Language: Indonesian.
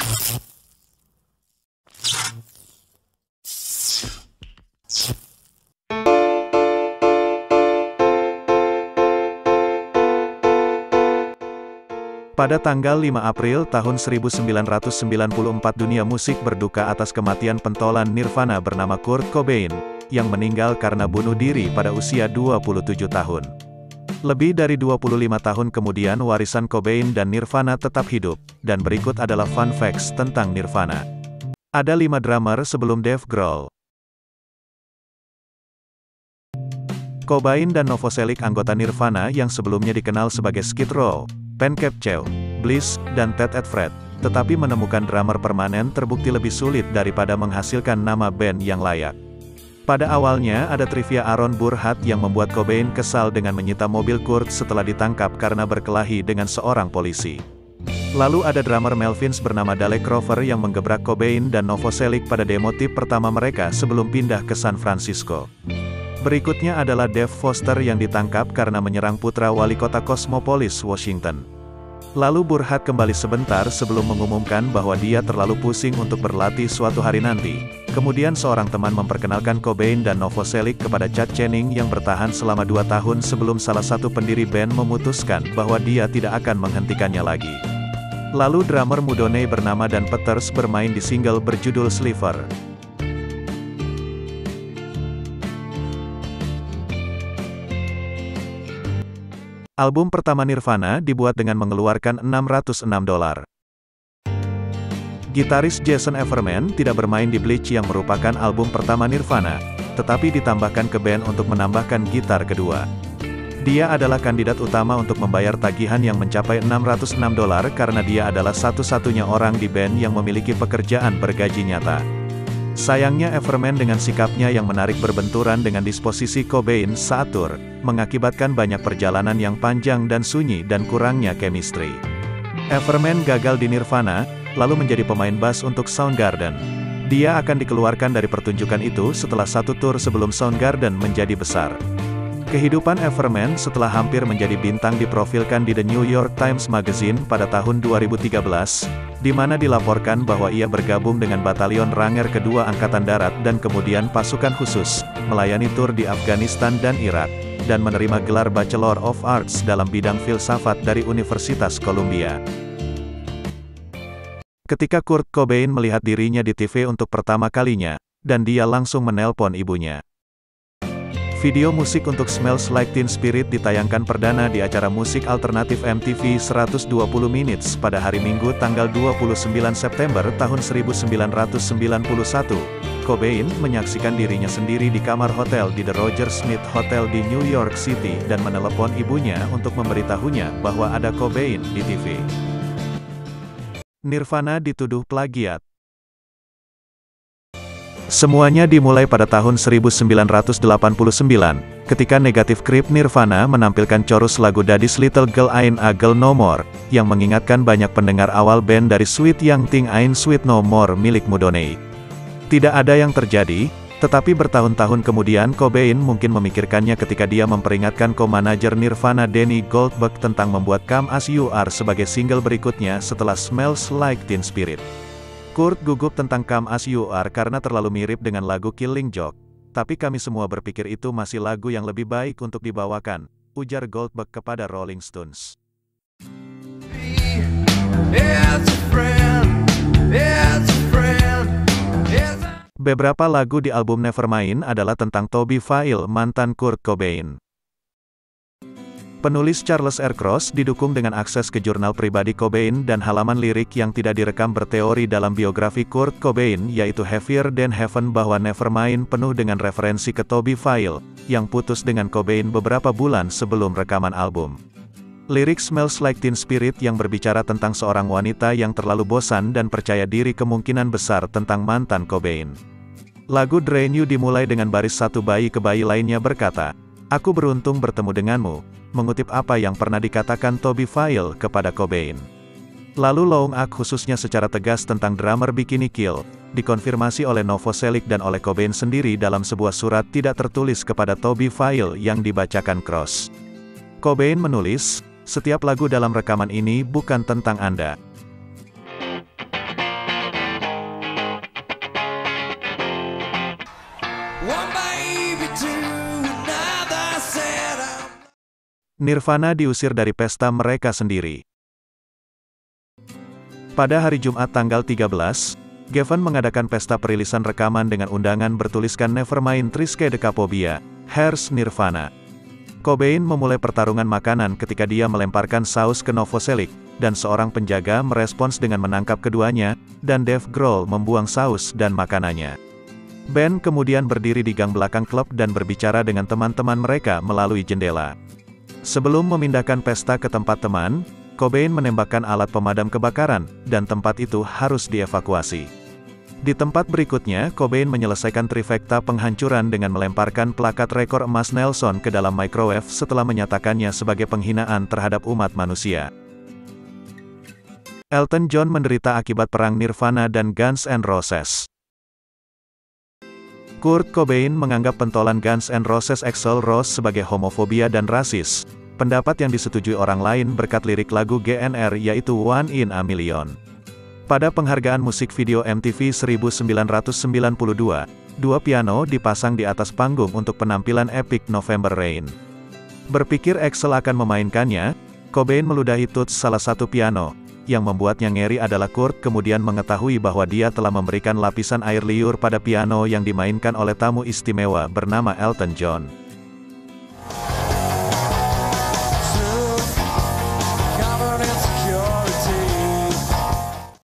Pada tanggal 5 April tahun 1994 dunia musik berduka atas kematian pentolan Nirvana bernama Kurt Cobain, yang meninggal karena bunuh diri pada usia 27 tahun. Lebih dari 25 tahun kemudian warisan Cobain dan Nirvana tetap hidup, dan berikut adalah fun facts tentang Nirvana. Ada 5 drummer sebelum Dave Grohl. Cobain dan Novoselic anggota Nirvana yang sebelumnya dikenal sebagai Skid Row, Pancake, Bliss, dan Ted Fred, tetapi menemukan drummer permanen terbukti lebih sulit daripada menghasilkan nama band yang layak. Pada awalnya ada trivia Aaron Burr-Hatt yang membuat Cobain kesal dengan menyita mobil Kurt setelah ditangkap karena berkelahi dengan seorang polisi. Lalu ada drummer Melvins bernama Dale Crover yang menggebrak Cobain dan Novoselic pada demo tip pertama mereka sebelum pindah ke San Francisco. Berikutnya adalah Dave Foster yang ditangkap karena menyerang putra wali kota Cosmopolis, Washington. Lalu Burr-Hatt kembali sebentar sebelum mengumumkan bahwa dia terlalu pusing untuk berlatih suatu hari nanti. Kemudian seorang teman memperkenalkan Cobain dan Novoselic kepada Chad Channing yang bertahan selama 2 tahun sebelum salah satu pendiri band memutuskan bahwa dia tidak akan menghentikannya lagi. Lalu drummer Mudhoney bernama Dan Peters bermain di single berjudul Sliver. Album pertama Nirvana dibuat dengan mengeluarkan $606. Gitaris Jason Everman tidak bermain di Bleach yang merupakan album pertama Nirvana, tetapi ditambahkan ke band untuk menambahkan gitar kedua. Dia adalah kandidat utama untuk membayar tagihan yang mencapai $606 karena dia adalah satu-satunya orang di band yang memiliki pekerjaan bergaji nyata. Sayangnya Everman dengan sikapnya yang menarik berbenturan dengan disposisi Cobain saat tur, mengakibatkan banyak perjalanan yang panjang dan sunyi dan kurangnya chemistry. Everman gagal di Nirvana, lalu menjadi pemain bass untuk Soundgarden. Dia akan dikeluarkan dari pertunjukan itu setelah satu tur sebelum Soundgarden menjadi besar. Kehidupan Everman setelah hampir menjadi bintang diprofilkan di The New York Times Magazine pada tahun 2013, di mana dilaporkan bahwa ia bergabung dengan Batalion Ranger Kedua Angkatan Darat dan kemudian pasukan khusus, melayani tur di Afghanistan dan Irak, dan menerima gelar Bachelor of Arts dalam bidang filsafat dari Universitas Columbia. Ketika Kurt Cobain melihat dirinya di TV untuk pertama kalinya, dan dia langsung menelpon ibunya. Video musik untuk Smells Like Teen Spirit ditayangkan perdana di acara musik alternatif MTV 120 Minutes pada hari Minggu tanggal 29 September tahun 1991. Cobain menyaksikan dirinya sendiri di kamar hotel di The Roger Smith Hotel di New York City dan menelepon ibunya untuk memberitahunya bahwa ada Cobain di TV. Nirvana dituduh plagiat. Semuanya dimulai pada tahun 1989, ketika Negative Creep Nirvana menampilkan chorus lagu Daddy's Little Girl Ain't a Girl No More, yang mengingatkan banyak pendengar awal band dari Sweet Young Thing Ain't Sweet No More milik Mudhoney. Tidak ada yang terjadi, tetapi bertahun-tahun kemudian Cobain mungkin memikirkannya ketika dia memperingatkan co-manajer Nirvana Danny Goldberg tentang membuat Come As You Are sebagai single berikutnya setelah Smells Like Teen Spirit. Kurt gugup tentang Come As You Are karena terlalu mirip dengan lagu Killing Joke. Tapi kami semua berpikir itu masih lagu yang lebih baik untuk dibawakan, ujar Goldberg kepada Rolling Stones. Beberapa lagu di album Nevermind adalah tentang Toby Vail, mantan Kurt Cobain. Penulis Charles R. Cross didukung dengan akses ke jurnal pribadi Cobain dan halaman lirik yang tidak direkam berteori dalam biografi Kurt Cobain yaitu Heavier Than Heaven bahwa Nevermind penuh dengan referensi ke Toby Vail, yang putus dengan Cobain beberapa bulan sebelum rekaman album. Lirik Smells Like Teen Spirit yang berbicara tentang seorang wanita yang terlalu bosan dan percaya diri kemungkinan besar tentang mantan Cobain. Lagu Drain You dimulai dengan baris satu bayi ke bayi lainnya berkata, "Aku beruntung bertemu denganmu," mengutip apa yang pernah dikatakan Toby Vail kepada Cobain. Lalu Long Ak khususnya secara tegas tentang drummer Bikini Kill, dikonfirmasi oleh Novoselic dan oleh Cobain sendiri dalam sebuah surat tidak tertulis kepada Toby Vail yang dibacakan Cross. Cobain menulis, "Setiap lagu dalam rekaman ini bukan tentang Anda." Nirvana diusir dari pesta mereka sendiri. Pada hari Jumat tanggal 13, Gavin mengadakan pesta perilisan rekaman dengan undangan bertuliskan Nevermind Triske Decapobia, Here's Nirvana. Cobain memulai pertarungan makanan ketika dia melemparkan saus ke Novoselic, dan seorang penjaga merespons dengan menangkap keduanya, dan Dave Grohl membuang saus dan makanannya. Band kemudian berdiri di gang belakang klub dan berbicara dengan teman-teman mereka melalui jendela. Sebelum memindahkan pesta ke tempat teman, Cobain menembakkan alat pemadam kebakaran, dan tempat itu harus dievakuasi. Di tempat berikutnya, Cobain menyelesaikan trifecta penghancuran dengan melemparkan plakat rekor emas Nelson ke dalam microwave setelah menyatakannya sebagai penghinaan terhadap umat manusia. Elton John menderita akibat perang Nirvana dan Guns N' Roses. Kurt Cobain menganggap pentolan Guns N' Roses Axl Rose sebagai homofobia dan rasis, pendapat yang disetujui orang lain berkat lirik lagu GNR yaitu One in a Million. Pada penghargaan musik video MTV 1992, dua piano dipasang di atas panggung untuk penampilan epik November Rain. Berpikir Axl akan memainkannya, Cobain meludahi tuts salah satu piano. Yang membuatnya ngeri adalah Kurt kemudian mengetahui bahwa dia telah memberikan lapisan air liur pada piano yang dimainkan oleh tamu istimewa bernama Elton John.